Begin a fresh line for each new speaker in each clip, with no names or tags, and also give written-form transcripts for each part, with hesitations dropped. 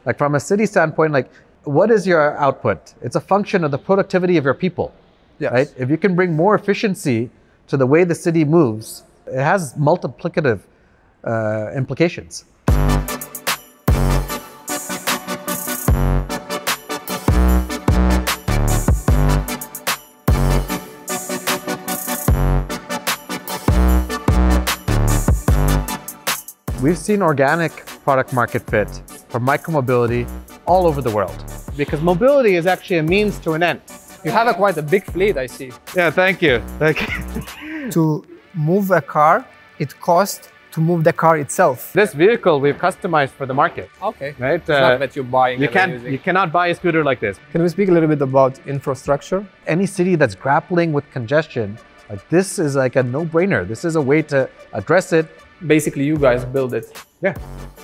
Like from a city standpoint, like what is your output? It's a function of the productivity of your people,
Yes.
right? If you can bring more efficiency to the way the city moves, it has multiplicative implications. We've seen organic product market fit for micromobility all over the world. Because mobility is actually a means to an end.
You have quite a big fleet, I see.
Yeah, thank you. Thank you.
To move a car, it costs to move the car itself.
This vehicle we've customized for the market.
Okay.
Right?
It's not that you're buying
You cannot buy a scooter like this.
Can we speak a little bit about infrastructure?
Any city that's grappling with congestion, like this is like a no-brainer. This is a way to address it.
Basically, you guys build it.
Yeah,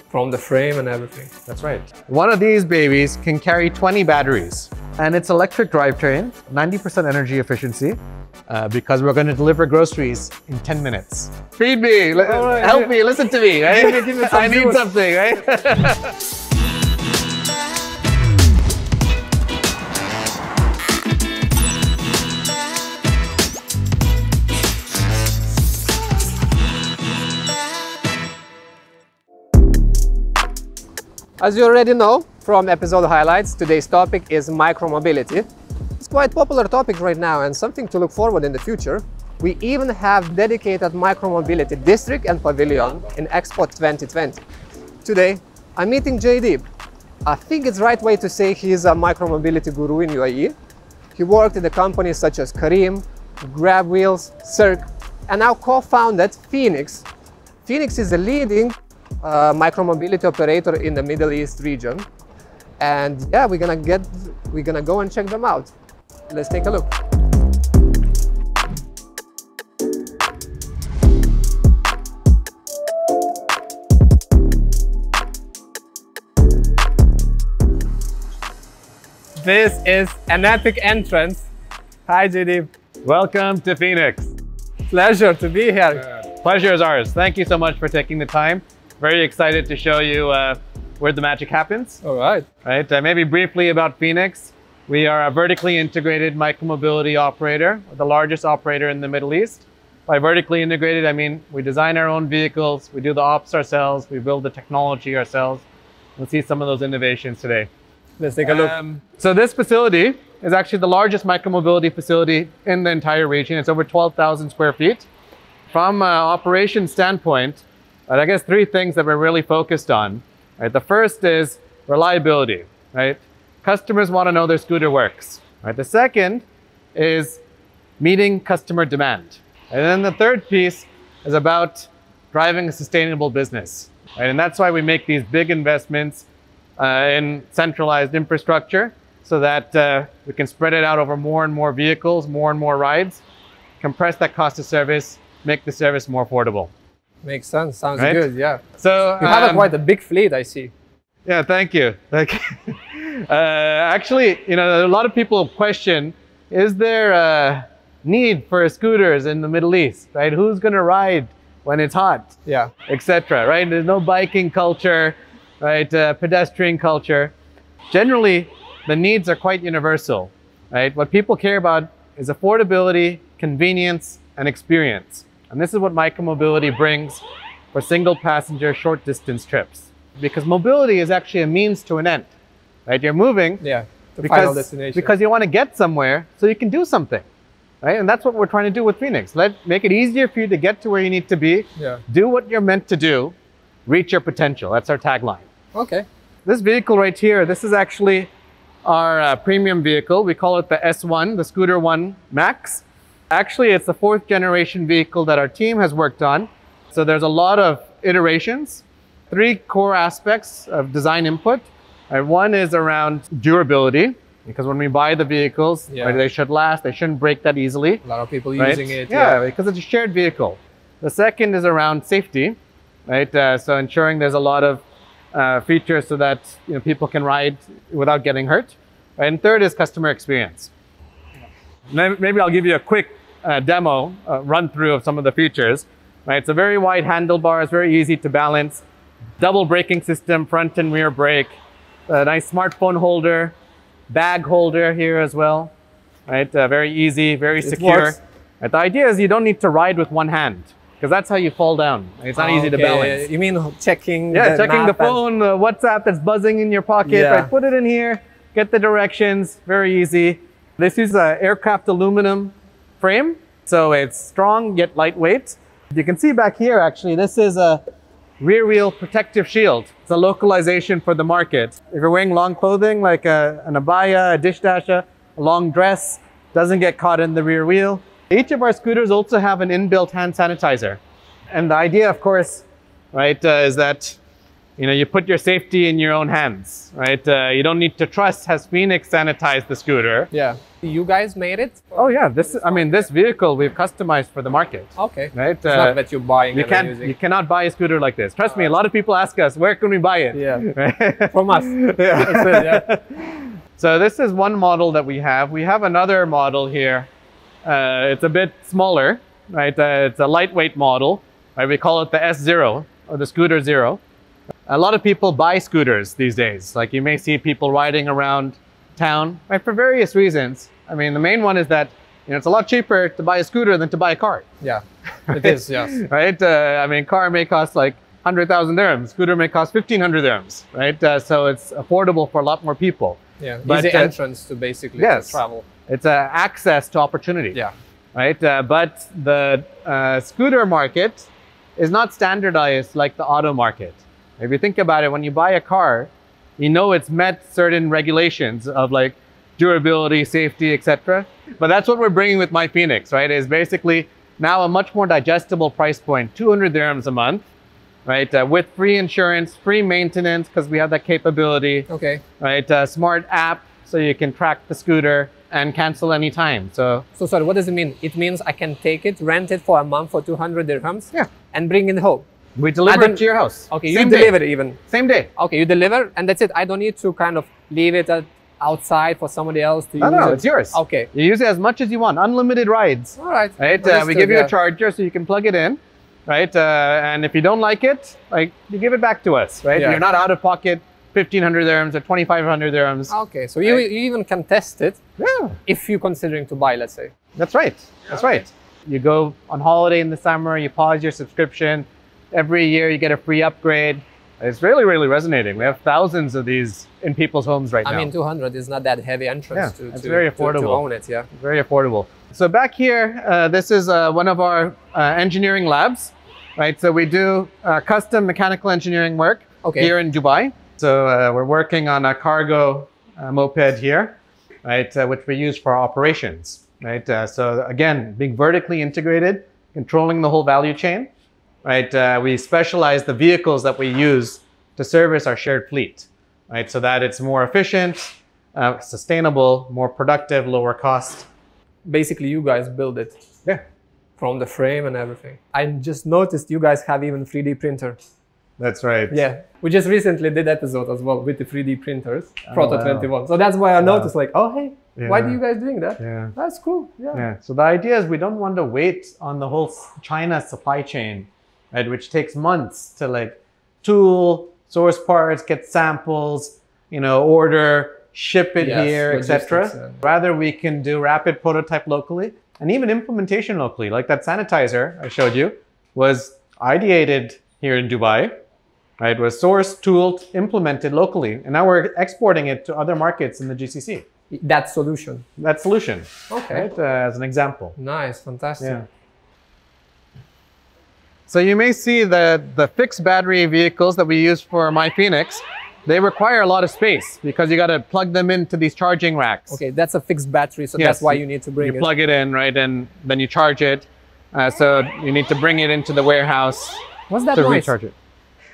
From the frame and everything.
that's right. One of these babies can carry 20 batteries. And it's electric drivetrain, 90% energy efficiency, because we're going to deliver groceries in 10 minutes. Feed me, help me, listen to me, right?
Give me some
I need
juice.
something, right?
As you already know from episode highlights, today's topic is micromobility. It's quite a popular topic right now and something to look forward in the future. We even have dedicated micromobility district and pavilion in Expo 2020. Today, I'm meeting Jaydeep. I think it's the right way to say he's a micromobility guru in UAE. He worked in the companies such as Careem, Grabwheels, Cirque, and now co-founded Phoenix. Phoenix is a leading micromobility operator in the Middle East region. And yeah, we're gonna go and check them out. Let's take a look. This is an epic entrance. Hi, Jaydeep.
Welcome to Phoenix.
Pleasure to be here.
Pleasure is ours. Thank you so much for taking the time. Very excited to show you where the magic happens.
All right.
Right? Maybe briefly about Phoenix. We are a vertically integrated micromobility operator, the largest operator in the Middle East. By vertically integrated, I mean we design our own vehicles, we do the ops ourselves, we build the technology ourselves. We'll see some of those innovations today.
Let's take a look.
So this facility is actually the largest micromobility facility in the entire region. It's over 12,000 square feet. From an operations standpoint, I guess three things that we're really focused on. Right? The first is reliability. Right? Customers want to know their scooter works. Right? The second is meeting customer demand. And then the third piece is about driving a sustainable business. Right? And that's why we make these big investments in centralized infrastructure so that we can spread it out over more and more vehicles, more and more rides, compress that cost of service, make the service more affordable.
Makes sense. Sounds
Right?
good. Yeah.
So
You have quite a big fleet, I see.
yeah, thank you. Thank you. Actually, you know, a lot of people question: is there a need for scooters in the Middle East? Right? Who's going to ride when it's hot,
Yeah.
etc. Right? There's no biking culture, right? Pedestrian culture. Generally, the needs are quite universal. Right? What people care about is affordability, convenience, and experience. And this is what micromobility brings for single passenger short distance trips. Because mobility is actually a means to an end. Right? You're moving
Yeah. The final destination.
because you want to get somewhere so you can do something. Right? And that's what we're trying to do with Phoenix. Make it easier for you to get to where you need to be.
Yeah.
Do what you're meant to do. Reach your potential. That's our tagline.
Okay.
This vehicle right here, this is actually our premium vehicle. We call it the S1, the Scooter 1 Max. Actually, it's the 4th generation vehicle that our team has worked on. So there's a lot of iterations, 3 core aspects of design input. One is around durability, because when we buy the vehicles,
Yeah.
right, they should last, they shouldn't break that easily.
A lot of people
Right?
using it.
Yeah, because it's a shared vehicle. The second is around safety, right? So ensuring there's a lot of features so that people can ride without getting hurt. And third is customer experience. Maybe I'll give you a quick demo, run through of some of the features. Right? It's a very wide handlebars, very easy to balance, double braking system, front and rear brake, A nice smartphone holder, bag holder here as well, right? Very easy, very secure.
Works.
The idea is you don't need to ride with one hand, because that's how you fall down. It's not easy to balance.
You mean checking
Checking the
map and-
phone, the WhatsApp that's buzzing in your pocket,
Yeah.
right? Put it in here, get the directions, very easy. This is an aircraft aluminum frame, so it's strong yet lightweight. You can see back here, actually, this is a rear wheel protective shield. It's a localization for the market. If you're wearing long clothing, like an abaya, a dish dasha, a long dress, doesn't get caught in the rear wheel. Each of our scooters also have an inbuilt hand sanitizer. And the idea, of course, right, is that you put your safety in your own hands, right? You don't need to trust, has Phoenix sanitized the scooter?
Yeah. You guys made it?
Oh yeah, this vehicle we've customized for the market.
Okay.
Right?
It's not that you're buying
You
and using.
you cannot buy a scooter like this. Trust me, a lot of people ask us, where can we buy it?
Yeah. From us.
Yeah.
That's it, yeah.
So this is one model that we have. We have another model here. It's a bit smaller, right? It's a lightweight model. Right? We call it the S0 or the Scooter Zero. A lot of people buy scooters these days. Like you may see people riding around town, right, for various reasons. I mean, the main one is that it's a lot cheaper to buy a scooter than to buy a car.
Yeah, it is, yes.
Right? I mean, car may cost like 100,000 dirhams. Scooter may cost 1,500 dirhams, right? So it's affordable for a lot more people.
Yeah,
But,
easy entrance to basically
yes.
to travel.
It's access to opportunity.
Yeah.
Right? But the scooter market is not standardized like the auto market. If you think about it, when you buy a car, it's met certain regulations of like durability, safety, etc. But that's what we're bringing with MyPhoenix, right? Is basically now a much more digestible price point, 200 dirhams a month, right? With free insurance, free maintenance, because we have that capability,
Okay.
right? Smart app, so you can track the scooter and cancel anytime. So
So sorry, what does it mean? It means I can take it, rent it for a month for 200 dirhams,
Yeah.
and bring it home.
we deliver
don't-
it to your house.
Okay,
Same
you
day.
deliver it even.
Same day.
Okay, you deliver, and that's it. I don't need to kind of leave it outside for somebody else to use
No,
it.
it's yours.
Okay.
You use it as much as you want. Unlimited rides.
All right.
Right? We
Understood,
give you
yeah.
a charger so you can plug it in. Right? And if you don't like it, like you give it back to us. Right?
Yeah.
You're not out of pocket 1,500 dirhams or 2,500 dirhams.
Okay, so you even can test it
Yeah.
if you're considering to buy, let's say.
That's right. That's right. You go on holiday in the summer, you pause your subscription. Every year you get a free upgrade. It's really, really resonating. We have thousands of these in people's homes right now.
I mean, 200 is not that heavy entrance
Yeah,
to,
it's
to,
very
to-
affordable.
to own it, yeah.
Very affordable. So back here, this is one of our engineering labs, right? So we do custom mechanical engineering work
Okay.
here in Dubai. So we're working on a cargo moped here, right? Which we use for operations, right? So again, being vertically integrated, controlling the whole value chain, right? We specialize the vehicles that we use to service our shared fleet, right? So that it's more efficient, sustainable, more productive, lower cost.
Basically, you guys build it
Yeah.
from the frame and everything. I just noticed you guys have even 3D printer.
That's right.
Yeah, we just recently did episode as well with the 3D printers, Proto
wow.
21. So that's why I noticed like, oh, hey, why
Yeah.
do you guys doing that?
Yeah.
That's cool, yeah.
Yeah. So the idea is we don't want to wait on the whole China supply chain, right? Which takes months to like tool, source parts, get samples, order, ship it
Yes,
here, etc.
logistics, yeah.
Rather, we can do rapid prototype locally and even implementation locally. Like that sanitizer I showed you was ideated here in Dubai, right? Was sourced, tooled, implemented locally, and now we're exporting it to other markets in the GCC.
That solution.
That solution,
Okay.
right? As an example.
Nice, fantastic.
Yeah. So you may see that the fixed battery vehicles that we use for MyPhoenix, they require a lot of space because you got to plug them into these charging racks.
Okay, that's a fixed battery, so
Yes,
that's why you need to bring
You
it.
plug it in, right, and then you charge it. So you need to bring it into the warehouse
What's that
to
noise?
recharge it.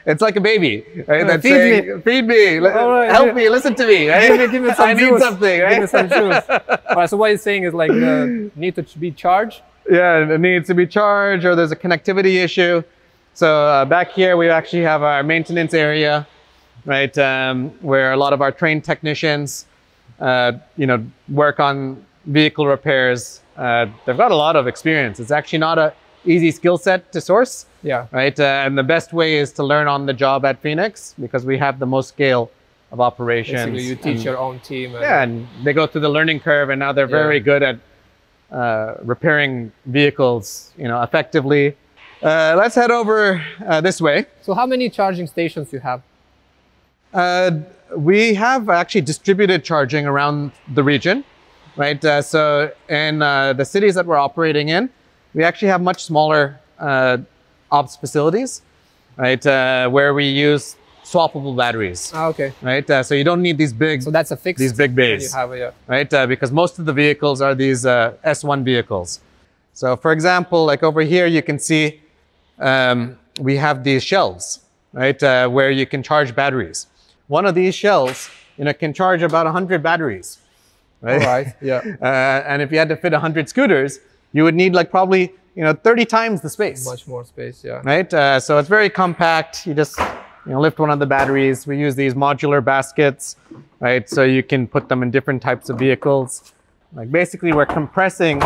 It's like a baby, right? That's
feed
saying, feed me,
All right,
help
yeah.
me, listen to me, right?
Give me some
I need
juice.
something, right?
Give me some juice. All right, so what he's saying is like need to be charged.
Yeah, it needs to be charged or there's a connectivity issue. So back here, we actually have our maintenance area, right? Where a lot of our trained technicians, work on vehicle repairs. They've got a lot of experience. It's actually not an easy skill set to source,
Yeah.
right? And the best way is to learn on the job at Phoenix because we have the most scale of operations.
Basically, you teach your own team. And
yeah, and they go through the learning curve, and now they're very good at repairing vehicles, effectively. Let's head over this way.
So how many charging stations you have?
We have actually distributed charging around the region, right? So in the cities that we're operating in, we actually have much smaller ops facilities, right? Where we use swappable batteries.
Ah, okay.
Right? So you don't need these big,
so that's a fixed,
these big bays,
you have, yeah.
right? Because most of the vehicles are these S1 vehicles. So for example, like over here, you can see we have these shelves, right? Where you can charge batteries. One of these shelves, can charge about 100 batteries, right?
All right, yeah.
And if you had to fit 100 scooters, you would need like probably, 30 times the space.
Much more space, yeah.
Right? So it's very compact. You just, lift one of the batteries. We use these modular baskets, right? So you can put them in different types of vehicles. Like basically, we're compressing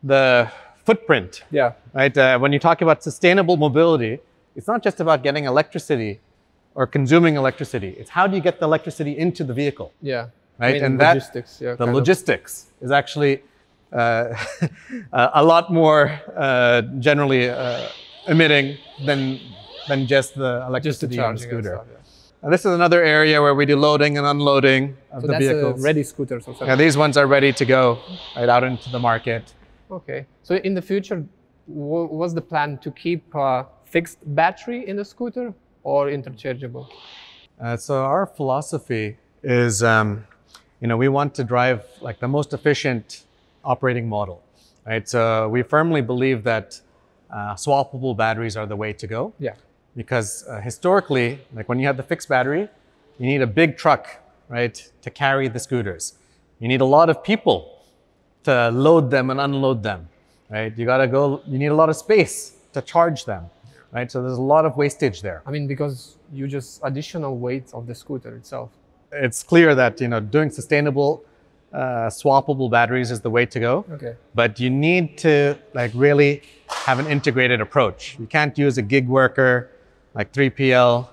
the footprint.
Yeah.
Right? When you talk about sustainable mobility, it's not just about getting electricity or consuming electricity. It's how do you get the electricity into the vehicle?
Yeah.
Right?
And logistics. Yeah.
The logistics is actually a lot more generally emitting than just the electricity on the scooter.
Stuff, yeah.
This is another area where we do loading and unloading of the vehicles.
That's ready scooters or something.
Yeah, these ones are ready to go right out into the market.
Okay. So in the future, was the plan to keep a fixed battery in the scooter or interchangeable?
So our philosophy is, we want to drive like the most efficient operating model, right? So we firmly believe that swappable batteries are the way to go.
Yeah.
Because historically, like when you have the fixed battery, you need a big truck, right, to carry the scooters. You need a lot of people to load them and unload them, right? You need a lot of space to charge them, right? So there's a lot of wastage there.
I mean, because you just additional weight of the scooter itself.
It's clear that, doing sustainable, swappable batteries is the way to go.
Okay.
But you need to like really have an integrated approach. You can't use a gig worker, like 3PL,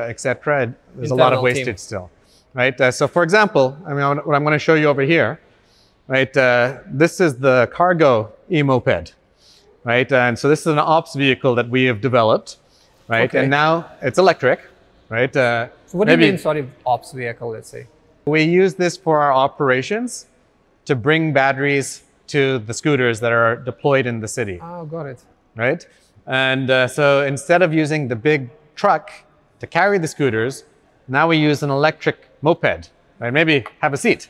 etc. There's a lot of wastage still, right? So for example, what I'm going to show you over here, right? This is the cargo e-moped, right? And so this is an ops vehicle that we have developed, right?
Okay.
And now it's electric, right?
So what do you mean, sort of ops vehicle, let's say?
We use this for our operations to bring batteries to the scooters that are deployed in the city.
Oh, got it.
Right? And so instead of using the big truck to carry the scooters, now we use an electric moped, right? Maybe have a seat.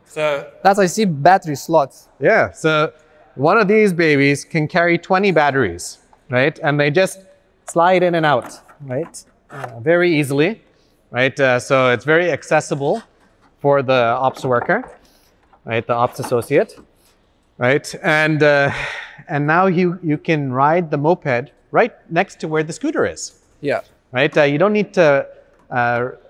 So
that's, I see battery slots.
Yeah, so one of these babies can carry 20 batteries, right? And they just slide in and out, right? Very easily, right? So it's very accessible for the ops worker, right? The ops associate, right? And now you can ride the moped right next to where the scooter is.
Yeah.
Right? You don't need to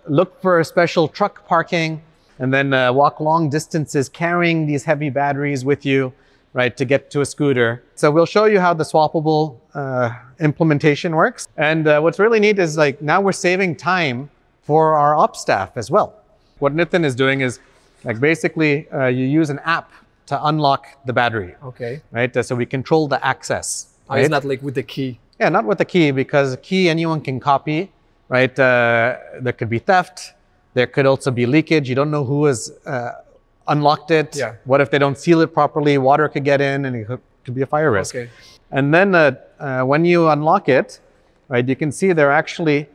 look for a special truck parking and then walk long distances carrying these heavy batteries with you, right, to get to a scooter. So we'll show you how the swappable implementation works. And what's really neat is like now we're saving time for our ops staff as well. What Nitin is doing is like basically you use an app to unlock the battery.
Okay.
Right? So we control the access. Right?
It's not like with the key.
Yeah, not with the key, because the key anyone can copy, right? There could be theft. There could also be leakage. You don't know who has unlocked it.
Yeah.
What if they don't seal it properly? Water could get in and it could be a fire risk.
Okay.
And then when you unlock it, right, you can see there are actually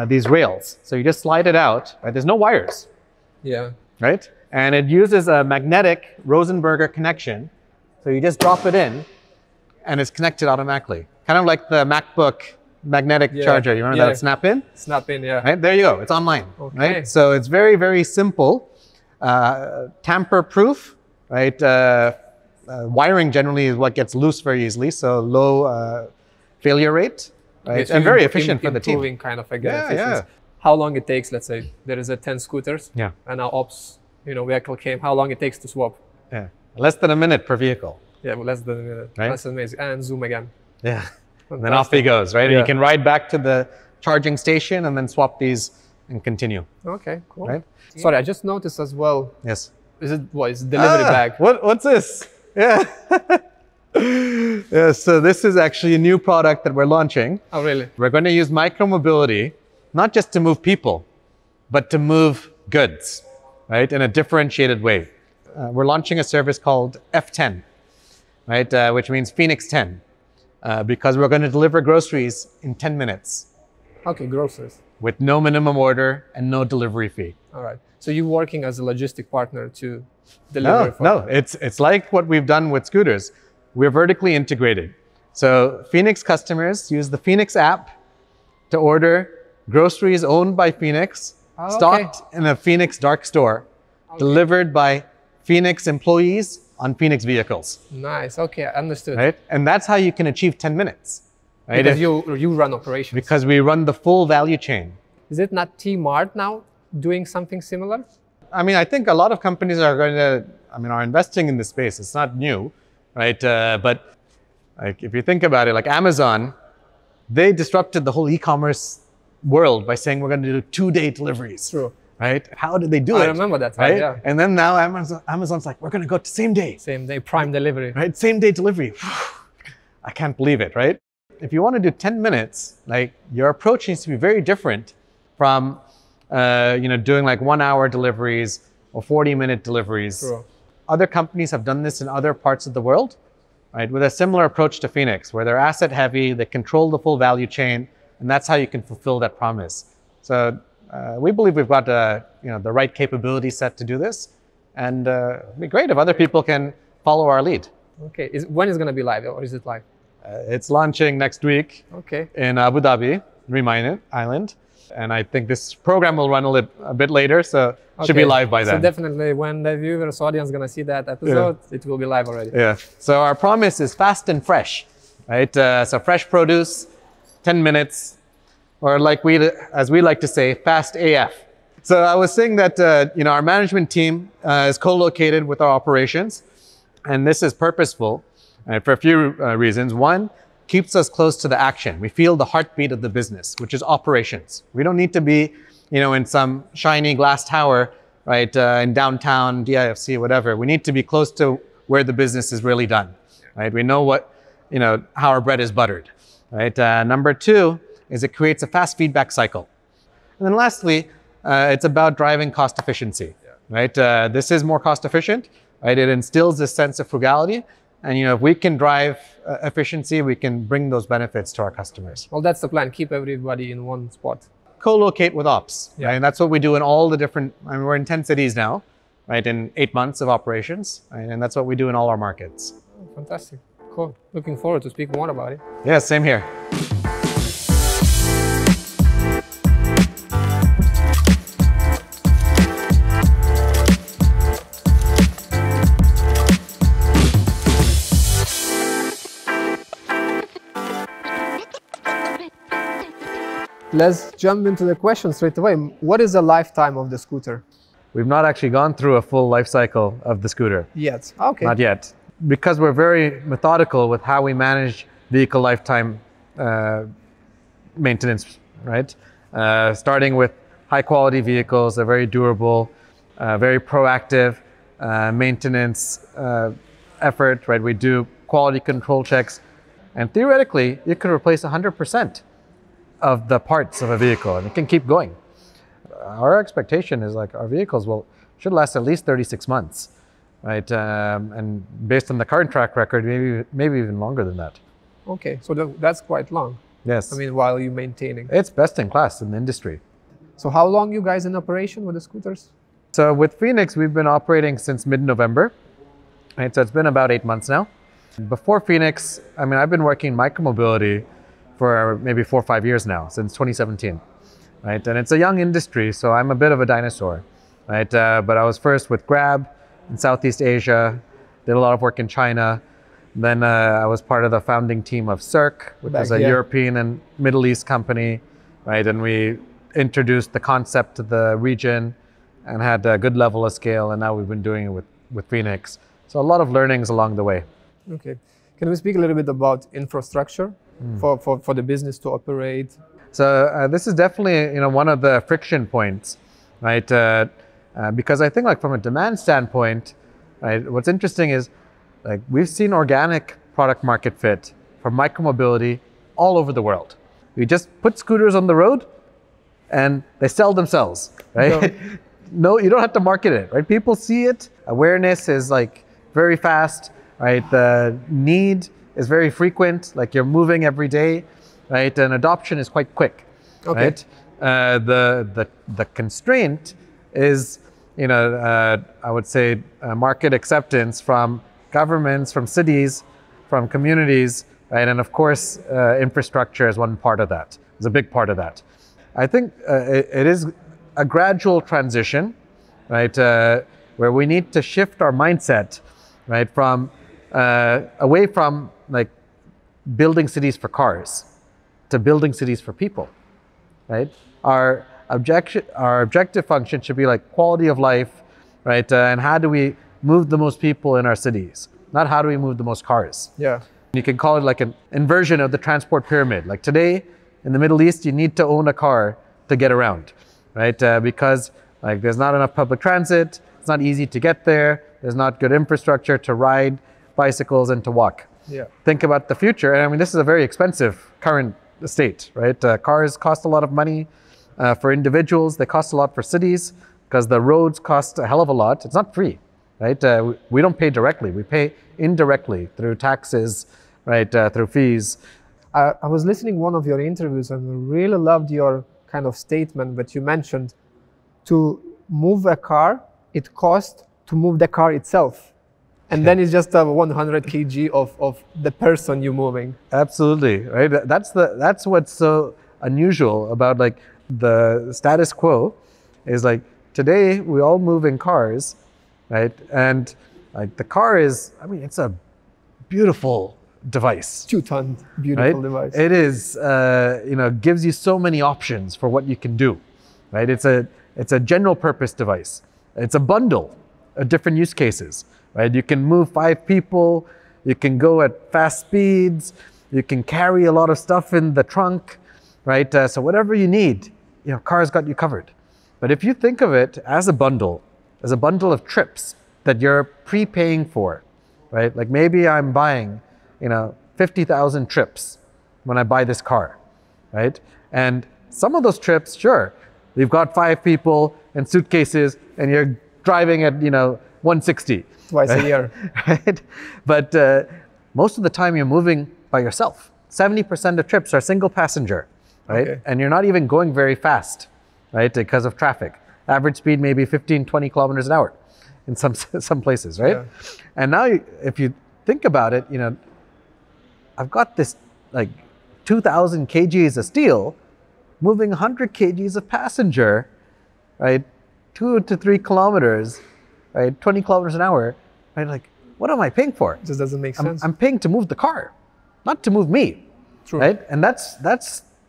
these rails. So you just slide it out, right? There's no wires.
Yeah.
Right? And it uses a magnetic Rosenberger connection. So you just drop it in and it's connected automatically. Kind of like the MacBook magnetic charger. You remember that snap in?
Snap in, yeah.
Right? There you go. It's online.
Okay.
Right? So it's very, very simple. Tamper-proof, right? Wiring generally is what gets loose very easily. So low failure rate, right?
Okay, so
and very efficient for the team.
Improving kind of, I guess.
Yeah.
How long it takes, let's say, there is a 10 scooters.
Yeah.
And now ops, vehicle came. How long it takes to swap?
Yeah. Less than a minute per vehicle.
Yeah, well, less than a minute.
Right?
That's amazing. And zoom again.
Yeah. And then off he goes, right? And you can ride back to the charging station and then swap these and continue.
Okay, cool.
Right?
Sorry, I just noticed as well.
Yes.
Is it what? Is it delivery bag?
What's this? Yeah. Yeah, so this is actually a new product that we're launching.
Oh, really?
We're going to use micromobility, not just to move people, but to move goods, right, in a differentiated way. We're launching a service called F10, right, which means Phoenix 10, because we're going to deliver groceries in 10 minutes
Okay, groceries.
with no minimum order and no delivery fee.
All right. So you're working as a logistic partner to deliver?
No, it's like what we've done with scooters. We're vertically integrated. So Phoenix customers use the Phoenix app to order groceries owned by Phoenix,
okay.
stocked in a Phoenix dark store, delivered by Phoenix employees on Phoenix vehicles.
Nice. Okay, understood.
Right? And that's how you can achieve 10 minutes. Right?
Because you run operations.
Because we run the full value chain.
Is it not T-Mart now doing something similar?
I mean, I think a lot of companies are are investing in this space. It's not new, right? But like, if you think about it, like Amazon, they disrupted the whole e-commerce world by saying we're going to do 2-day deliveries.
True.
Right? How did they do it?
I remember that time,
right?
yeah.
And then now Amazon's like, we're going to go to same day.
Same day, prime delivery.
Right? Same day delivery. I can't believe it, right? If you want to do 10 minutes, like your approach needs to be very different from doing like 1-hour deliveries or 40-minute deliveries.
True.
Other companies have done this in other parts of the world, right? With a similar approach to Phoenix, where they're asset heavy, they control the full value chain, and that's how you can fulfill that promise. So we believe we've got the right capability set to do this, and it'd be great if other people can follow our lead.
Okay. When is it going to be live, or is it live?
It's launching next week
Okay.
in Abu Dhabi, Remain Island. And I think this program will run a bit later, so it should be live by then.
So definitely when the viewers, audience is going to see that episode, it will be live already.
Yeah. So our promise is fast and fresh, right? So fresh produce, 10 minutes, or as we like to say, fast AF. So I was saying that our management team is co-located with our operations, and this is purposeful for a few reasons. One, keeps us close to the action. We feel the heartbeat of the business, which is operations. We don't need to be, in some shiny glass tower, right, in downtown, DIFC, whatever. We need to be close to where the business is really done, right? We know how our bread is buttered, right? Number two is it creates a fast feedback cycle. And then lastly, it's about driving cost efficiency, right? This is more cost efficient, right? It instills this sense of frugality. And if we can drive efficiency, we can bring those benefits to our customers.
Well, that's the plan. Keep everybody in one spot.
Co-locate with ops, right? And that's what we do in all the different, we're in 10 cities now, right? In 8 months of operations, right? And that's what we do in all our markets.
Oh, fantastic. Cool. Looking forward to speak more about it.
Yeah, same here.
Let's jump into the question straight away. What is the lifetime of the scooter?
We've not actually gone through a full life cycle of the scooter.
Yet. Okay.
Not yet. Because we're very methodical with how we manage vehicle lifetime maintenance, right? Starting with high quality vehicles, they're very durable, very proactive maintenance effort, right? We do quality control checks, and theoretically, you could replace 100% of the parts of a vehicle, and it can keep going. Our expectation is like our vehicles should last at least 36 months, right? And based on the current track record, maybe even longer than that.
Okay, so that's quite long.
Yes.
I mean, while you're maintaining.
It's best in class in the industry.
So how long you guys in operation with the scooters?
So with Phoenix, we've been operating since mid-November, right? So it's been about 8 months now. Before Phoenix, I've been working micromobility for maybe 4 or 5 years now, since 2017, right? And it's a young industry, so I'm a bit of a dinosaur, right? But I was first with Grab in Southeast Asia, did a lot of work in China. Then I was part of the founding team of Circ, which is a European and Middle East company, right? And we introduced the concept to the region and had a good level of scale, and now we've been doing it with Phoenix. So a lot of learnings along the way.
Okay. Can we speak a little bit about infrastructure for the business to operate?
So this is definitely, one of the friction points, right? Because I think like from a demand standpoint, right, what's interesting is like we've seen organic product market fit for micromobility all over the world. We just put scooters on the road and they sell themselves, right? No, you don't have to market it, right? People see it. Awareness is like very fast, right? The need is very frequent, like you're moving every day, right? And adoption is quite quick, right? The constraint is, I would say market acceptance from governments, from cities, from communities, right? And of course, infrastructure is one part of that. It's a big part of that. I think it is a gradual transition, right? Where we need to shift our mindset, right? From away from like building cities for cars to building cities for people, right? Our objective function should be like quality of life, right? And how do we move the most people in our cities? Not how do we move the most cars.
Yeah.
You can call it like an inversion of the transport pyramid. Like today in the Middle East, you need to own a car to get around, right? Because like there's not enough public transit. It's not easy to get there. There's not good infrastructure to ride bicycles and to walk.
Yeah.
Think about the future. And I mean, this is a very expensive current state, right? Cars cost a lot of money for individuals. They cost a lot for cities because the roads cost a hell of a lot. It's not free, right? We don't pay directly. We pay indirectly through taxes, right? Through fees.
I was listening to one of your interviews and really loved your kind of statement that you mentioned. To move a car, it costs to move the car itself. And then it's just 100 kg of the person you're moving.
Absolutely, right? That's what's so unusual about like the status quo is like today we all move in cars, right? And like the car is, I mean, it's a beautiful device.
2-ton beautiful
right?
device.
It is, gives you so many options for what you can do, right? It's a general purpose device. It's a bundle of different use cases, right? You can move 5 people, you can go at fast speeds, you can carry a lot of stuff in the trunk, right? So whatever you need, car's got you covered. But if you think of it as a bundle of trips that you're prepaying for, right? Like maybe I'm buying 50,000 trips when I buy this car, right? And some of those trips, sure, you've got 5 people and suitcases and you're driving at, 160.
Twice a year.
Right? But most of the time you're moving by yourself. 70% of trips are single passenger, right?
Okay.
And you're not even going very fast, right? Because of traffic. Average speed maybe 15, 20 kilometers an hour in some places, right?
Yeah.
And now if you think about it, I've got this like 2,000 kgs of steel moving 100 kgs of passenger, right? 2 to 3 kilometers, right? 20 kilometers an hour, right? Like, what am I paying for?
It just doesn't make sense.
I'm paying to move the car, not to move me,
True.
right? And that's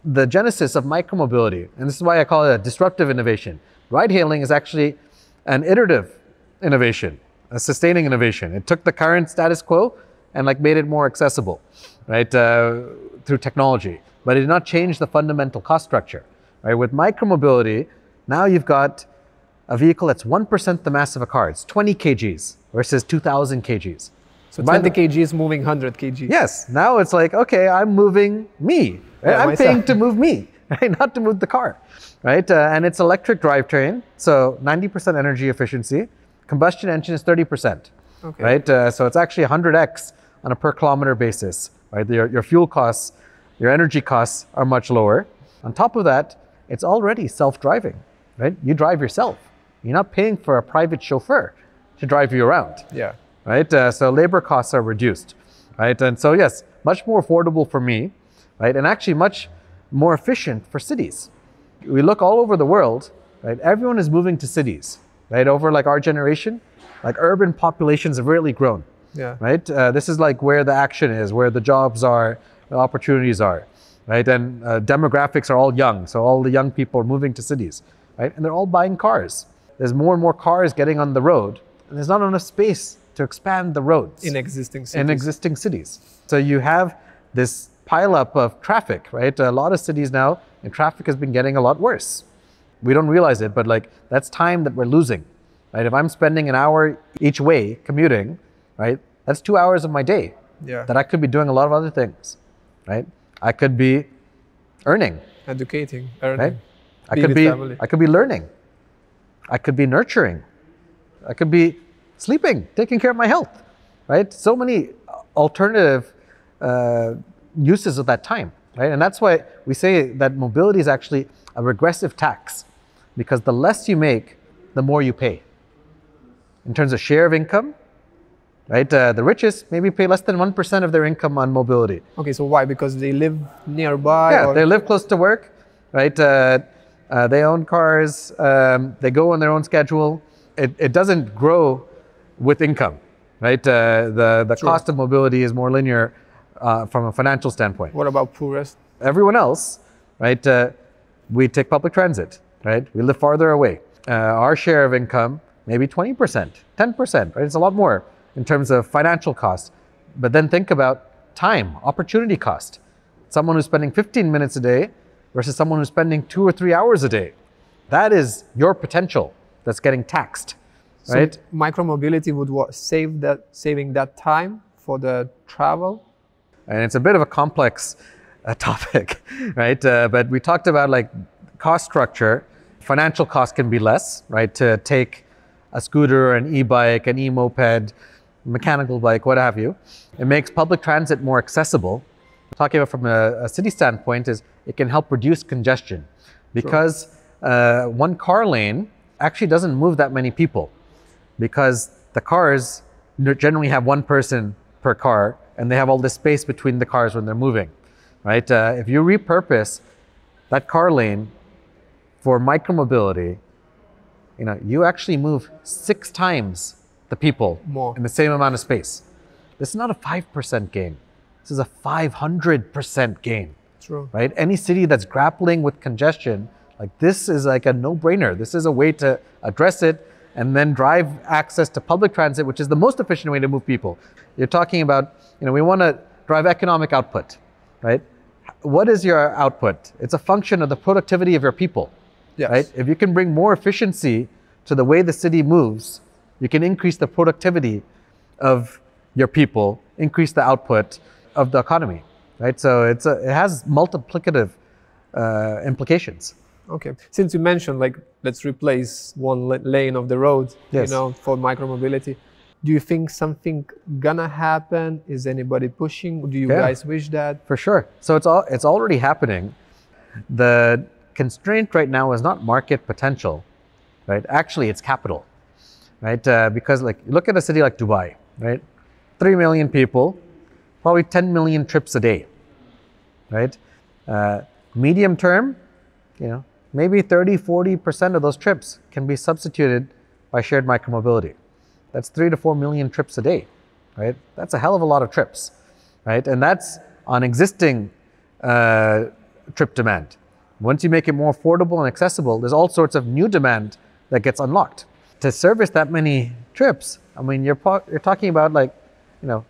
the genesis of micromobility. And this is why I call it a disruptive innovation. Ride-hailing is actually an iterative innovation, a sustaining innovation. It took the current status quo and like made it more accessible, right? Through technology, but it did not change the fundamental cost structure, right? With micromobility, now you've got a vehicle that's 1% the mass of a car. It's 20 kgs versus 2,000 kgs.
So 20 kgs moving 100 kg.
Yes, now it's like, okay, I'm moving me. Right?
Yeah,
I'm
myself.
paying to move me, right? Not to move the car, right? And it's electric drivetrain, so 90% energy efficiency. Combustion engine is 30%,
Okay.
right? So it's actually 100x on a per kilometer basis, right? Your fuel costs, your energy costs are much lower. On top of that, it's already self-driving, right? You drive yourself. You're not paying for a private chauffeur to drive you around,
Yeah.
right? So labor costs are reduced, right? And so yes, much more affordable for me, right? And actually much more efficient for cities. We look all over the world, right? Everyone is moving to cities, right? Over like our generation, like urban populations have really grown,
Yeah.
right? This is like where the action is, where the jobs are, the opportunities are, right? And demographics are all young, so all the young people are moving to cities, right? And they're all buying cars. There's more and more cars getting on the road, and there's not enough space to expand the roads
In existing cities.
in existing cities. So you have this pileup of traffic, right? A lot of cities now, and traffic has been getting a lot worse. We don't realize it, but like that's time that we're losing, right? If I'm spending an hour each way commuting, right? That's 2 hours of my day that I could be doing a lot of other things, right? I could be earning,
educating, earning,
right?
family.
I could be learning. I could be nurturing. I could be sleeping, taking care of my health, right? So many alternative uses of that time, right? And that's why we say that mobility is actually a regressive tax, because the less you make, the more you pay. In terms of share of income, right? The richest maybe pay less than 1% of their income on mobility.
Okay, so why? Because they live nearby?
Yeah, they live close to work, right? They own cars, they go on their own schedule. It doesn't grow with income, right? The cost of mobility is more linear from a financial standpoint.
What about poorest?
Everyone else, right? We take public transit, right? We live farther away. Our share of income, maybe 20%, 10%, right? It's a lot more in terms of financial cost. But then think about time, opportunity cost. Someone who's spending 15 minutes a day versus someone who's spending 2 or 3 hours a day. That is your potential that's getting taxed, right?
So micromobility would saving that time for the travel?
And it's a bit of a complex topic, right? But we talked about like cost structure. Financial cost can be less, right? To take a scooter, an e-bike, an e-moped, mechanical bike, what have you. It makes public transit more accessible. Talking about from a city standpoint is it can help reduce congestion, because one car lane actually doesn't move that many people, because the cars generally have one person per car and they have all this space between the cars when they're moving, right? If you repurpose that car lane for micromobility, you actually move 6 times the people
more
in the same amount of space. This is not a 5% gain. This is a 500% gain.
True.
Right? Any city that's grappling with congestion, like this is like a no-brainer. This is a way to address it and then drive access to public transit, which is the most efficient way to move people. You're talking about, we want to drive economic output, right? What is your output? It's a function of the productivity of your people, right? If you can bring more efficiency to the way the city moves, you can increase the productivity of your people, increase the output of the economy, right? So it has multiplicative implications.
Okay. Since you mentioned, like, let's replace one lane of the road, for micromobility, do you think something gonna happen? Is anybody pushing? Do you guys wish that?
For sure. So it's already happening. The constraint right now is not market potential, right? Actually, it's capital, right? Because like, look at a city like Dubai, right? 3 million people, probably 10 million trips a day, right? Medium term, maybe 30–40% of those trips can be substituted by shared micromobility. That's 3 to 4 million trips a day, right? That's a hell of a lot of trips, right? And that's on existing trip demand. Once you make it more affordable and accessible, there's all sorts of new demand that gets unlocked. To service that many trips, I mean, you're talking about like,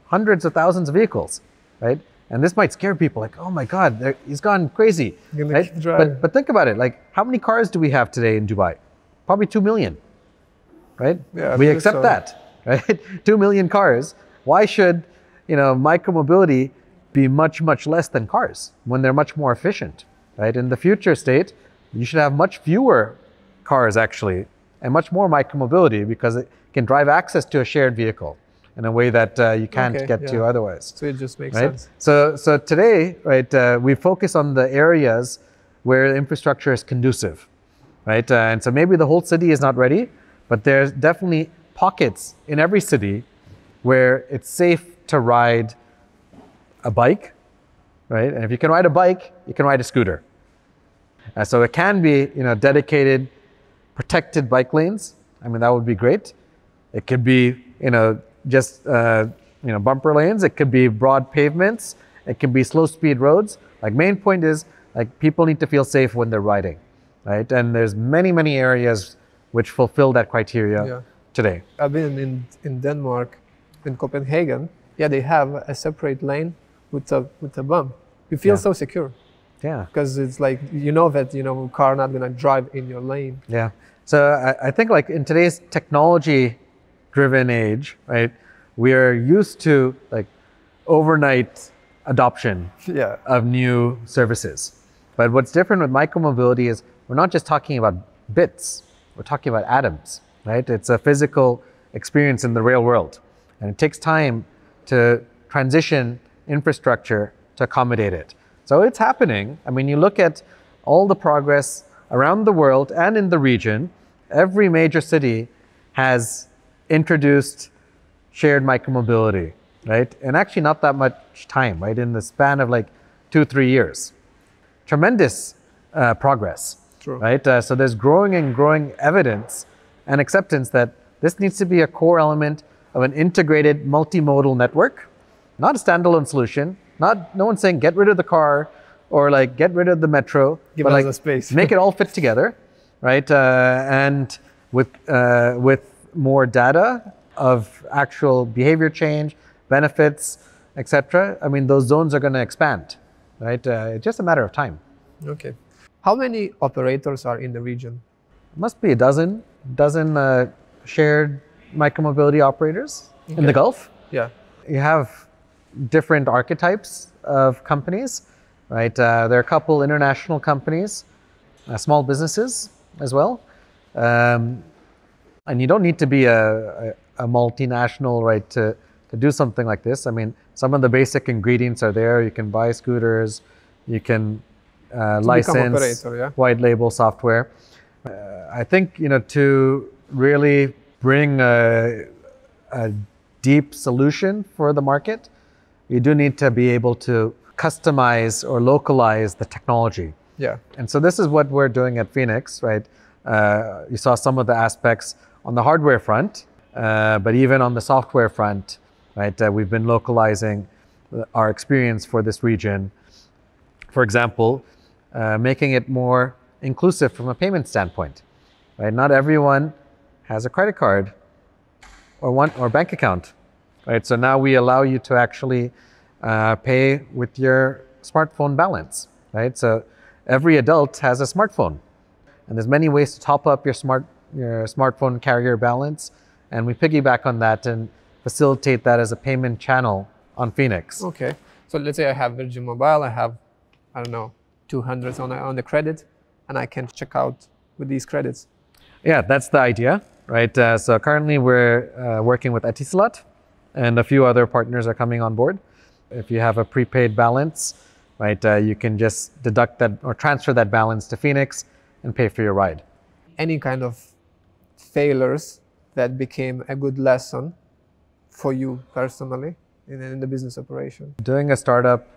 hundreds of thousands of vehicles, right? And this might scare people, like, oh my God, he's gone crazy, right? But think about it, like, how many cars do we have today in Dubai? Probably 2 million, right?
Yeah,
we accept that, right? 2 million cars. Why should, micromobility be much, much less than cars when they're much more efficient, right? In the future state, you should have much fewer cars actually, and much more micromobility, because it can drive access to a shared vehicle in a way that you can't get to otherwise.
So it just makes
right?
sense.
So today, right, we focus on the areas where the infrastructure is conducive, right? And so maybe the whole city is not ready, but there's definitely pockets in every city where it's safe to ride a bike, right? And if you can ride a bike, you can ride a scooter. So it can be, dedicated, protected bike lanes. I mean, that would be great. It could be, just bumper lanes. It could be broad pavements. It can be slow speed roads. Like, main point is, like, people need to feel safe when they're riding, right? And there's many, many areas which fulfill that criteria today.
I've been in Denmark, in Copenhagen. Yeah, they have a separate lane with a bump. You feel so secure
Yeah.
because it's like, you know that, car not going to drive in your lane.
Yeah. So I think like in today's technology-driven age, right, we are used to like overnight adoption
Yeah.
of new services. But what's different with micromobility is we're not just talking about bits, we're talking about atoms, right? It's a physical experience in the real world. And it takes time to transition infrastructure to accommodate it. So it's happening. I mean, you look at all the progress around the world and in the region, every major city has introduced shared micromobility, right? And actually not that much time, right? In the span of like 2-3 years. Tremendous progress,
True.
right? So there's growing and growing evidence and acceptance that this needs to be a core element of an integrated multimodal network, not a standalone solution. No one's saying get rid of the car or like get rid of the metro,
Give
but
us
like
the space.
make it all fit together, right? And with more data of actual behavior change, benefits, etc. I mean, those zones are going to expand, right? It's just a matter of time.
Okay. How many operators are in the region?
Must be a dozen shared micromobility operators in the Gulf.
Yeah.
You have different archetypes of companies, right? There are a couple international companies, small businesses as well. And you don't need to be a multinational, right, to do something like this. I mean, some of the basic ingredients are there. You can buy scooters, you can license
operator, yeah?
white label software. I think, to really bring a deep solution for the market, you do need to be able to customize or localize the technology.
Yeah.
And so this is what we're doing at Phoenix, right? You saw some of the aspects on the hardware front, but even on the software front, right? We've been localizing our experience for this region. For example, making it more inclusive from a payment standpoint, right? Not everyone has a credit card or bank account, right? So now we allow you to actually pay with your smartphone balance, right? So every adult has a smartphone, and there's many ways to top up your smartphone carrier balance, and we piggyback on that and facilitate that as a payment channel on Phoenix.
Okay. So let's say I have Virgin Mobile, I have, I don't know, 200 on the credit, and I can check out with these credits.
Yeah, that's the idea, right? So currently we're working with Etisalat, and a few other partners are coming on board. If you have a prepaid balance, right, you can just deduct that or transfer that balance to Phoenix and pay for your ride.
Any kind of failures that became a good lesson for you personally in the business operation?
Doing a startup,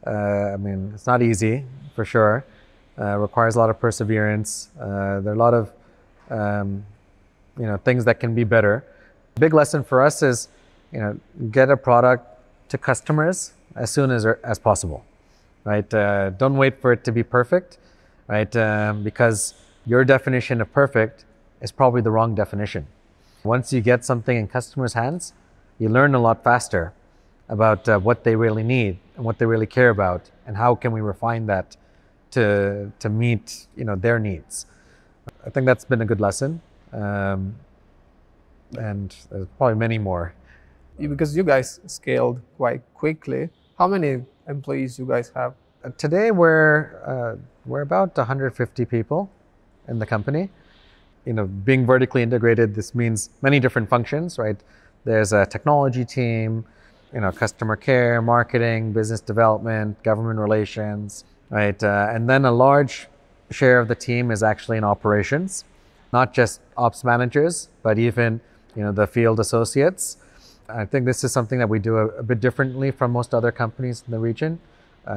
I mean, it's not easy for sure. Requires a lot of perseverance. There are a lot of things that can be better. Big lesson for us is, get a product to customers as soon as possible, right? Don't wait for it to be perfect, right? Because your definition of perfect is probably the wrong definition. Once you get something in customers' hands, you learn a lot faster about what they really need and what they really care about, and how can we refine that to meet their needs. I think that's been a good lesson, and there's probably many more.
Because you guys scaled quite quickly, how many employees you guys have?
Today we're about 150 people in the company. Being vertically integrated, this means many different functions, right? There's a technology team, customer care, marketing, business development, government relations, right? And then a large share of the team is actually in operations, not just ops managers, but even the field associates. I think this is something that we do a bit differently from most other companies in the region.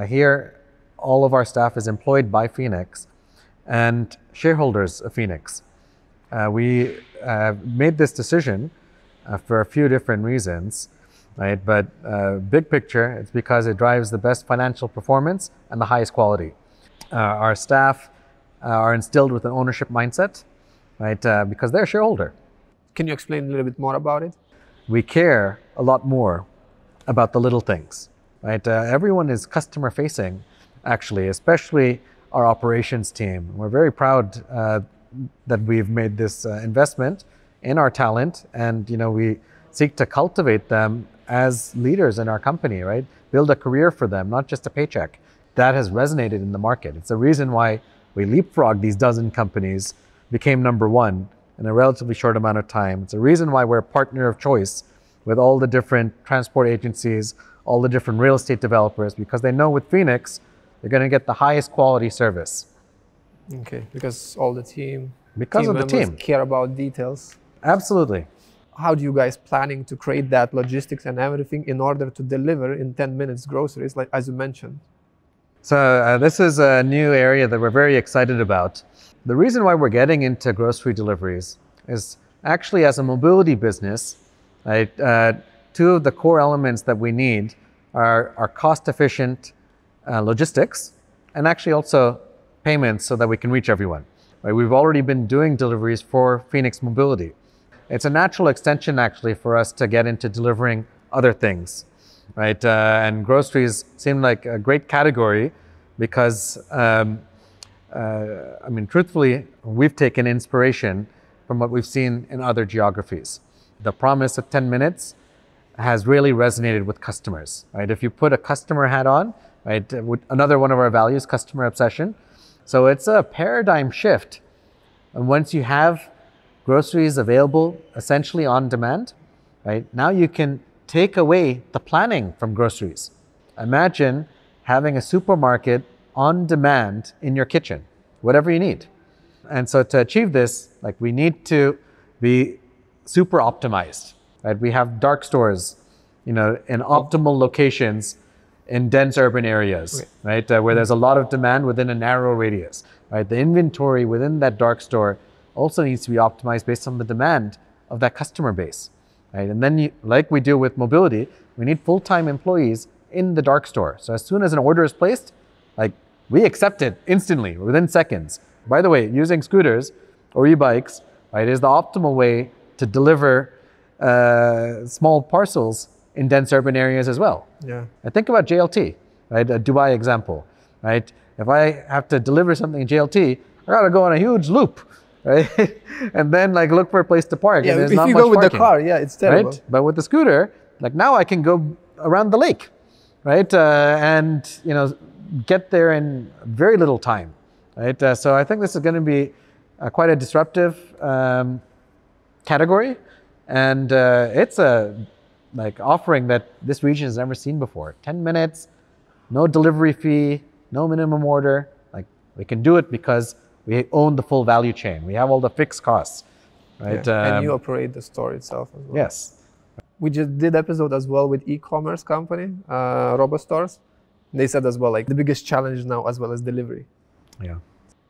Here, all of our staff is employed by Phoenix and shareholders of Phoenix. We made this decision for a few different reasons, right? But big picture, it's because it drives the best financial performance and the highest quality. Our staff are instilled with an ownership mindset, right? Because they're a shareholder.
Can you explain a little bit more about it?
We care a lot more about the little things, right? Everyone is customer facing, actually, especially our operations team. We're very proud that we've made this investment in our talent, and we seek to cultivate them as leaders in our company, right? Build a career for them, not just a paycheck. That has resonated in the market. It's the reason why we leapfrogged these dozen companies, became number one in a relatively short amount of time. It's a reason why we're a partner of choice with all the different transport agencies, all the different real estate developers, because they know with Phoenix, they're going to get the highest quality service.
Okay, because all the team
team
care about details.
Absolutely.
How do you guys planning to create that logistics and everything in order to deliver in 10 minutes groceries, like as you mentioned?
So this is a new area that we're very excited about. The reason why we're getting into grocery deliveries is actually, as a mobility business, right, two of the core elements that we need are cost-efficient logistics and actually also payments so that we can reach everyone. Right? We've already been doing deliveries for Phoenix Mobility. It's a natural extension actually for us to get into delivering other things, right? And groceries seem like a great category because, truthfully, we've taken inspiration from what we've seen in other geographies. The promise of 10 minutes has really resonated with customers, right? If you put a customer hat on, right, another one of our values, customer obsession. So it's a paradigm shift. And once you have groceries available essentially on demand, right, now you can take away the planning from groceries. Imagine having a supermarket on demand in your kitchen, whatever you need. And so to achieve this, like, we need to be super optimized, right? We have dark stores, in optimal locations in dense urban areas,
okay,
right? Where there's a lot of demand within a narrow radius, right? The inventory within that dark store also needs to be optimized based on the demand of that customer base, right? And then, like we do with mobility, we need full-time employees in the dark store. So as soon as an order is placed, like, we accept it instantly, within seconds. By the way, using scooters or e-bikes, right, is the optimal way to deliver small parcels in dense urban areas as well.
Yeah.
And think about JLT, right? A Dubai example, right? If I have to deliver something in JLT, I gotta go on a huge loop, right? And then look for a place to park.
Yeah,
and there's
if
not
you
much
go with
parking,
the car, yeah, it's terrible.
Right? But with the scooter, now I can go around the lake, right? And get there in very little time, right? So I think this is going to be quite a disruptive category, and it's a offering that this region has never seen before. 10 minutes, no delivery fee, no minimum order. We can do it because we own the full value chain. We have all the fixed costs, right?
Yeah. And you operate the store itself as well.
Yes.
We just did episode as well with e-commerce company, RoboStores. They said as well, the biggest challenge now as well as delivery.
Yeah.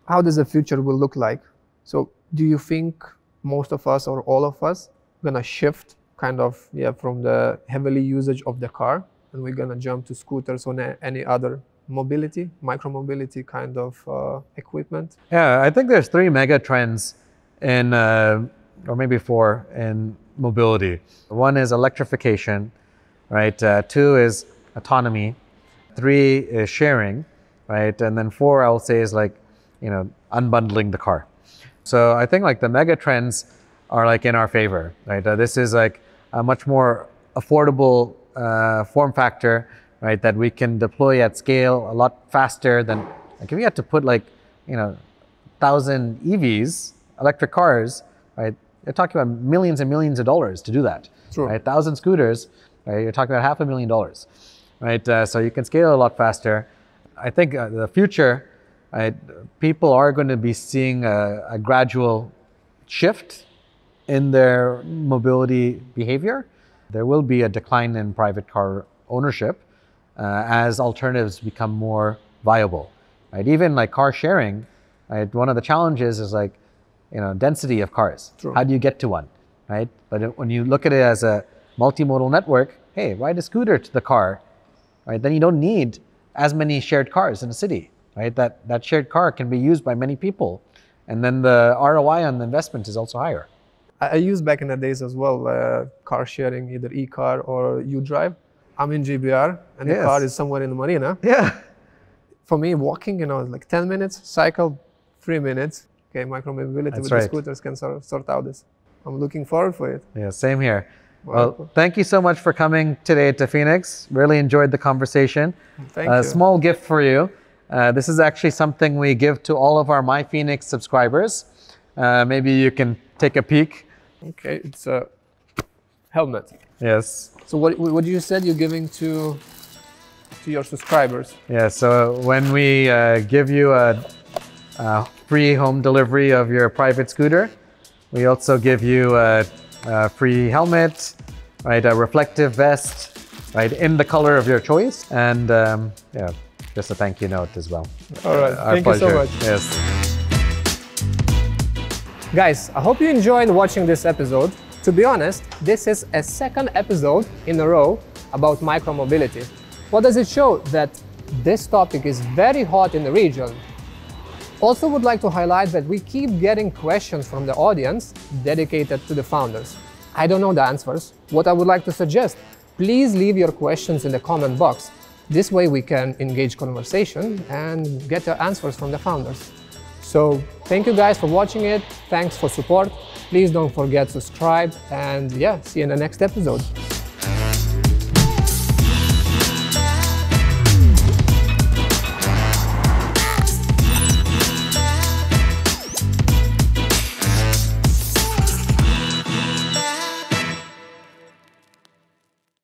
How does the future will look like? So do you think most of us or all of us gonna shift from the heavily usage of the car, and we're gonna jump to scooters or any other mobility, micro-mobility kind of equipment?
Yeah, I think there's 3 mega trends in, or maybe 4 in mobility. 1 is electrification, right? 2 is autonomy. 3 is sharing, right? And then 4, I will say, is unbundling the car. So I think the mega trends are in our favor, right? This is a much more affordable form factor, right? That we can deploy at scale a lot faster than, if we had to put 1,000 EVs, electric cars, right? You're talking about millions and millions of dollars to do that.
True.
Right? 1,000 scooters, right? You're talking about $500,000, right? So you can scale a lot faster. I think the future, right, people are going to be seeing a gradual shift in their mobility behavior. There will be a decline in private car ownership as alternatives become more viable, right? Even car sharing, right? One of the challenges is density of cars.
True.
How do you get to one, right? But when you look at it as a multimodal network, hey, ride a scooter to the car, right? Then you don't need as many shared cars in a city, right? That shared car can be used by many people, and then the ROI on the investment is also higher.
I used back in the days as well car sharing, either e-car or U-Drive. I'm in GBR and the car is somewhere in the marina.
Yeah.
For me, walking, like 10 minutes, cycle 3 minutes. Okay, micromobility with the scooters can sort out this. I'm looking forward for it.
Yeah, same here. Well, thank you so much for coming today to Phoenix. Really enjoyed the conversation.
Thank you.
A small gift for you. This is actually something we give to all of our MyPhoenix subscribers. Maybe you can take a peek.
Okay, it's a helmet.
Yes.
So what you said you're giving to your subscribers?
Yeah, so when we give you a free home delivery of your private scooter, we also give you a free helmet, right, a reflective vest, right, in the color of your choice, and yeah, just a thank you note as well.
All right, thank you so much.
Yes.
Guys, I hope you enjoyed watching this episode. To be honest, this is a second episode in a row about micromobility. What does it show? That this topic is very hot in the region. Also would like to highlight that we keep getting questions from the audience dedicated to the founders. I don't know the answers. What I would like to suggest, please leave your questions in the comment box. This way we can engage conversation and get the answers from the founders. So thank you guys for watching it. Thanks for support. Please don't forget to subscribe, and yeah, see you in the next episode.